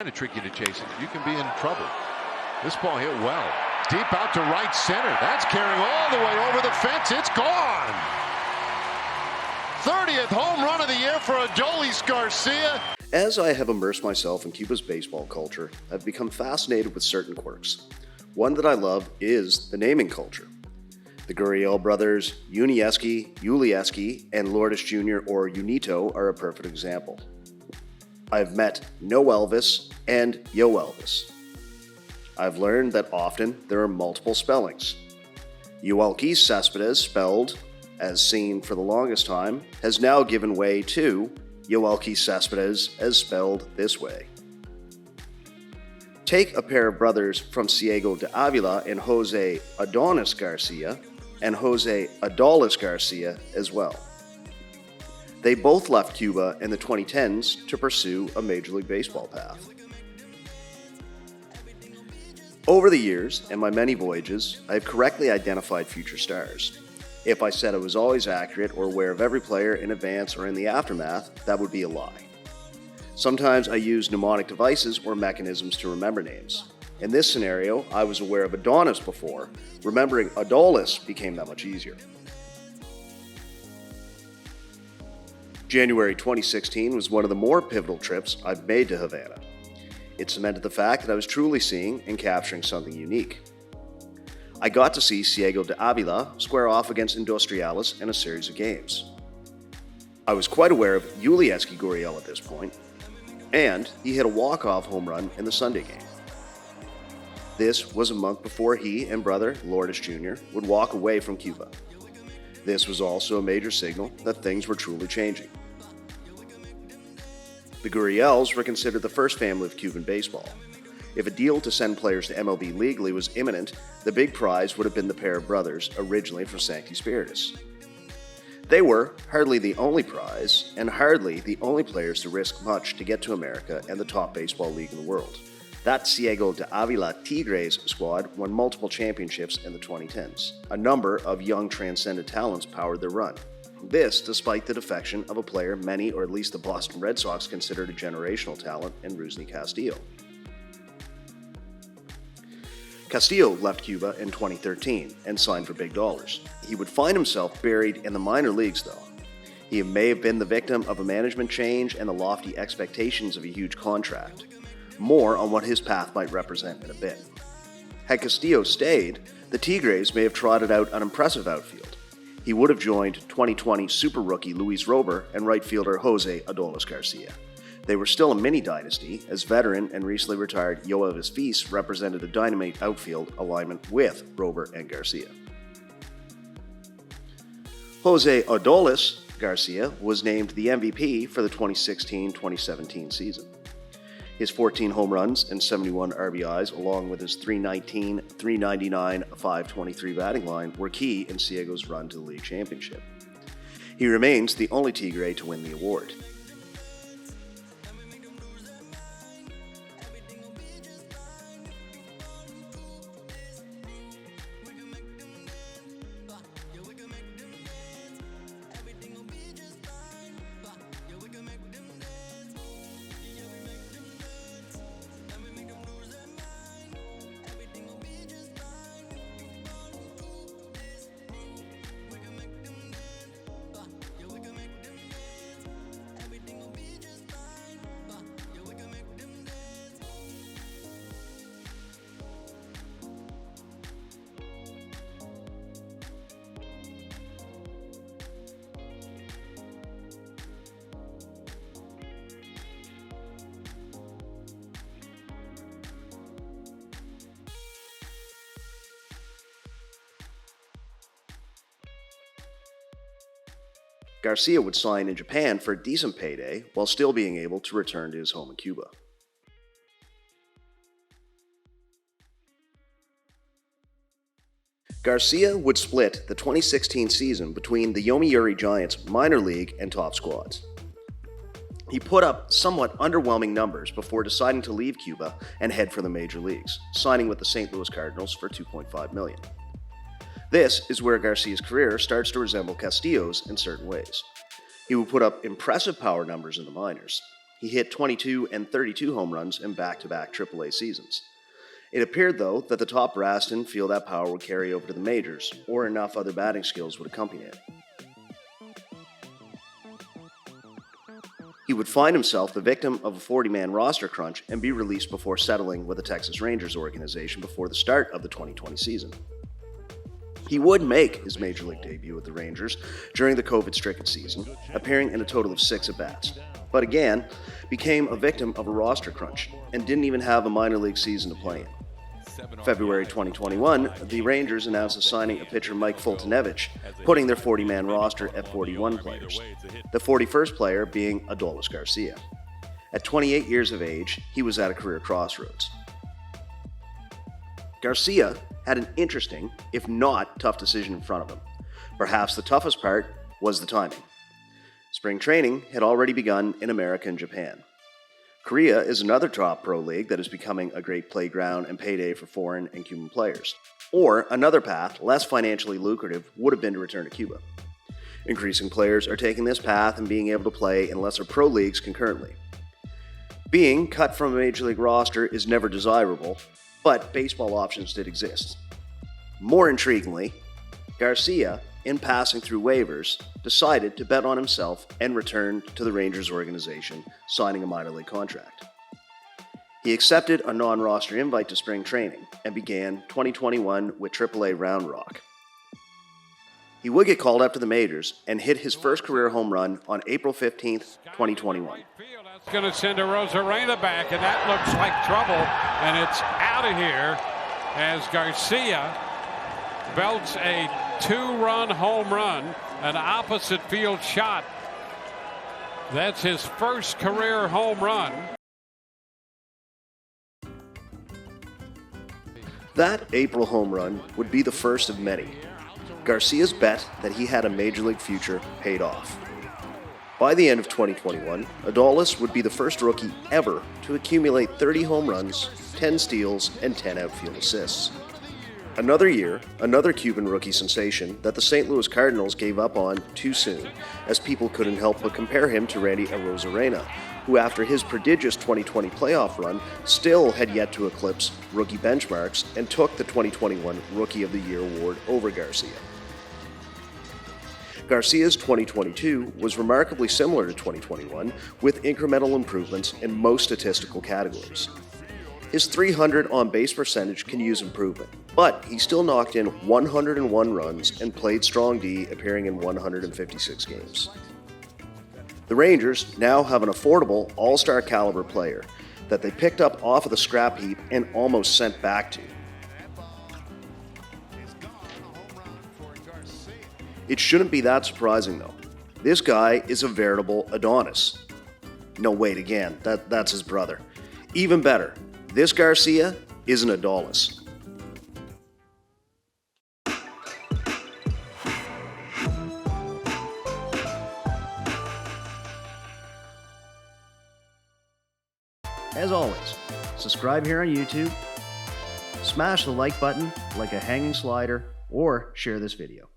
to trick you to chase it. You can be in trouble. This ball hit well. Deep out to right center. That's carrying all the way over the fence. It's gone. 30th home run of the year for Adolis Garcia. As I have immersed myself in Cuba's baseball culture, I've become fascinated with certain quirks. One that I love is the naming culture. The Gurriel brothers, Unieski, Ulieski, and Lourdes Jr. or Unito are a perfect example. I've met No Elvis and Yo Elvis. I've learned that often there are multiple spellings. Yoelqui Cespedes, spelled as seen for the longest time, has now given way to Yoelqui Cespedes as spelled this way. Take a pair of brothers from Ciego de Avila and Jose Adonis Garcia and Jose Adolis Garcia as well. They both left Cuba in the 2010s to pursue a Major League Baseball path. Over the years and my many voyages, I have correctly identified future stars. If I said I was always accurate or aware of every player in advance or in the aftermath, that would be a lie. Sometimes I use mnemonic devices or mechanisms to remember names. In this scenario, I was aware of Adonis before. Remembering Adolis became that much easier. January 2016 was one of the more pivotal trips I've made to Havana. It cemented the fact that I was truly seeing and capturing something unique. I got to see Ciego de Avila square off against Industriales in a series of games. I was quite aware of Ulieski Gurriel at this point, and he hit a walk-off home run in the Sunday game. This was a month before he and brother Lourdes Jr. would walk away from Cuba. This was also a major signal that things were truly changing. The Gurriels were considered the first family of Cuban baseball. If a deal to send players to MLB legally was imminent, the big prize would have been the pair of brothers originally from Sancti Spiritus. They were hardly the only prize, and hardly the only players to risk much to get to America and the top baseball league in the world. That Ciego de Avila Tigres squad won multiple championships in the 2010s. A number of young transcendent talents powered their run. This despite the defection of a player many, or at least the Boston Red Sox, considered a generational talent in Rusney Castillo. Castillo left Cuba in 2013 and signed for big dollars. He would find himself buried in the minor leagues though. He may have been the victim of a management change and the lofty expectations of a huge contract. More on what his path might represent in a bit. Had Castillo stayed, the Tigres may have trotted out an impressive outfield. He would have joined 2020 super rookie Luis Rober and right fielder Jose Adolis Garcia. They were still a mini-dynasty, as veteran and recently retired Yoelvis Fis represented a dynamite outfield alignment with Rober and Garcia. Jose Adolis Garcia was named the MVP for the 2016-2017 season. His 14 home runs and 71 RBIs, along with his .319, .399, .523 batting line, were key in Ciego's run to the league championship. He remains the only Tigre to win the award. Garcia would sign in Japan for a decent payday while still being able to return to his home in Cuba. Garcia would split the 2016 season between the Yomiuri Giants minor league and top squads. He put up somewhat underwhelming numbers before deciding to leave Cuba and head for the major leagues, signing with the St. Louis Cardinals for $2.5 million. This is where Garcia's career starts to resemble Castillo's in certain ways. He would put up impressive power numbers in the minors. He hit 22 and 32 home runs in back-to-back AAA seasons. It appeared, though, that the top brass didn't feel that power would carry over to the majors, or enough other batting skills would accompany it. He would find himself the victim of a 40-man roster crunch and be released before settling with the Texas Rangers organization before the start of the 2020 season. He would make his Major League debut with the Rangers during the COVID-stricken season, appearing in a total of 6 at-bats, but again, became a victim of a roster crunch and didn't even have a minor league season to play in. February 2021, the Rangers announced the signing of pitcher Mike Fultonevich, putting their 40-man roster at 41 players, the 41st player being Adolis Garcia. At 28 years of age, he was at a career crossroads. Garcia had an interesting, if not tough decision in front of him. Perhaps the toughest part was the timing. Spring training had already begun in America and Japan. Korea is another top pro league that is becoming a great playground and payday for foreign and Cuban players. Or another path, less financially lucrative, would have been to return to Cuba. Increasing players are taking this path and being able to play in lesser pro leagues concurrently. Being cut from a major league roster is never desirable, but baseball options did exist. More intriguingly, Garcia, in passing through waivers, decided to bet on himself and returned to the Rangers organization, signing a minor league contract. He accepted a non-roster invite to spring training and began 2021 with AAA Round Rock. He would get called up to the majors and hit his first career home run on April 15th, 2021. That's going to send a Rosarena back, and that looks like trouble, and it's out of here as Garcia belts a 2-run home run, an opposite field shot. That's his first career home run. That April home run would be the first of many. Garcia's bet that he had a major league future paid off. By the end of 2021, Adolis would be the first rookie ever to accumulate 30 home runs, 10 steals, and 10 outfield assists. Another year, another Cuban rookie sensation that the St. Louis Cardinals gave up on too soon, as people couldn't help but compare him to Randy Arozarena, who after his prodigious 2020 playoff run still had yet to eclipse rookie benchmarks and took the 2021 Rookie of the Year award over Garcia. Garcia's 2022 was remarkably similar to 2021, with incremental improvements in most statistical categories. His .300 on-base percentage can use improvement, but he still knocked in 101 runs and played strong D, appearing in 156 games. The Rangers now have an affordable all-star caliber player that they picked up off of the scrap heap and almost sent back to. It shouldn't be that surprising though. This guy is a veritable Adonis. No, wait, again, that's his brother. Even better, this Garcia is an Adolis. As always, subscribe here on YouTube, smash the like button like a hanging slider, or share this video.